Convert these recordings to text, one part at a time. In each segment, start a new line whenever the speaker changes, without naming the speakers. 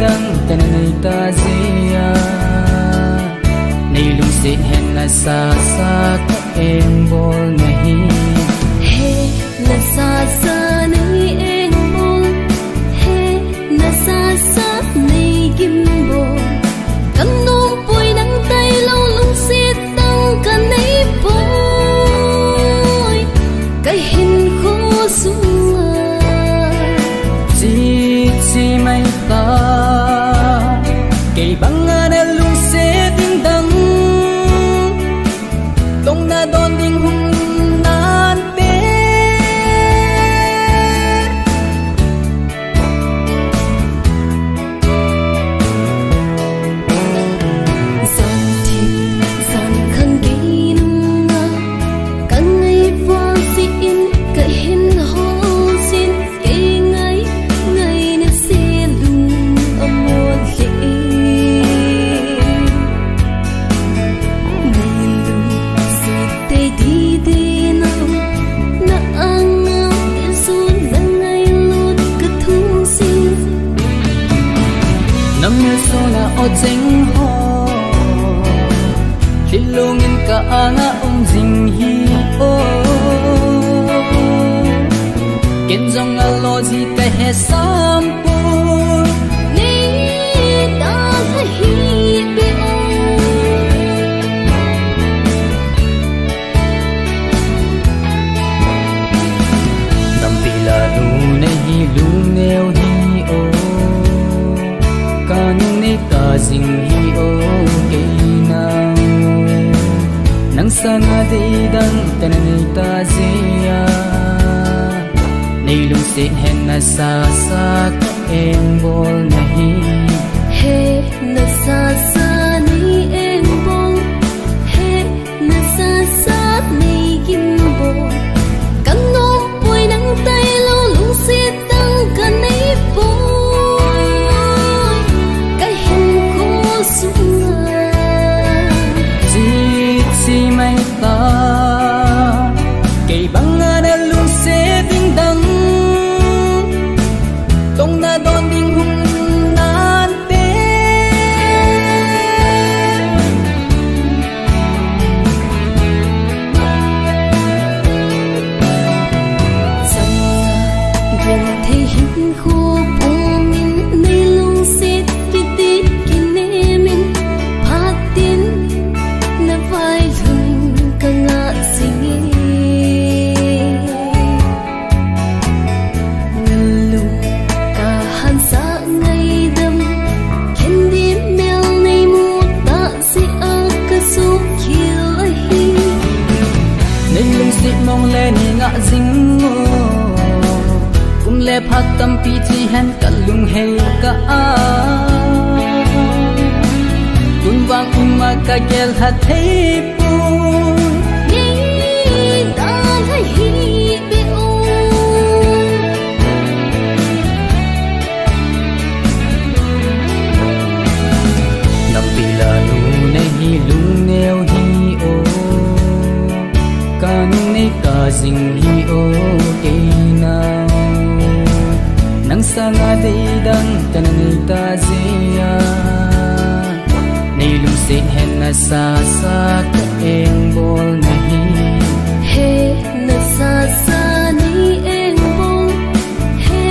dang tan nei ta zia nei lung se hen na sa sa ka em bol nahi
he na sa sa nei em bol he na sa sa nei kim bol kan nong poi nang tai lo lung se tang kan nei poi kai hin kho su
si mai ta cây băng na lung se ding dang tong na don ding hung nan pe
san thi san khang gi nung na kan ngai wa si in ka hin ho sin ke ngai ngai na se lung amot le ngai lung se te di de na na ang su la ngai lut ka thung sin
nam na so na o jeng ho hilungin ka anga jing hi o ken jong a lo ji ka he sam pu
ni ta la hi be o
nam pi la lu nei hi lu neo hi o kan nei ta jing hi o ke na nang sana de dang tan nei ta zia nei lung se hen na sa sa ka em bol nahi
he na sa sa nei em bol he na sa sa nei kim bol kan nong poi nang tai lo lung se tang kan nei poi kai hin ko su
si mai ta cây băng na lung se ding dang tong na don ding hung nan pe
san gen the hin khu pu min nei lung se ki ti ki ne min phat tin na vai lung ka nga singi lung ka han sa ngai dam ken di mel nei mu ta si a ka su khil a hi
nei lung se mong le ni nga jing mo kum le phat tam pi chi hen ka lung he ka a kun wang ma ka gel ha thei pu
ni ta la hi be o
nam pi la lu nei hi lung neo hi o kan nei ka jing hi o ke na nang sanga de dang tan nei ta zia nei lung se hen na sa sa ka em bol nahi
he na sa sa nei em bol he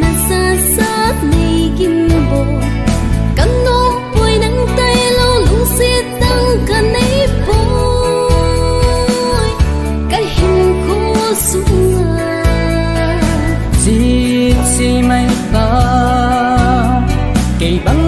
na sa sa nei kim bol kan nong poi nang tai lo lung se tang kan nei poi kai hin ko su
si mai ta cây băng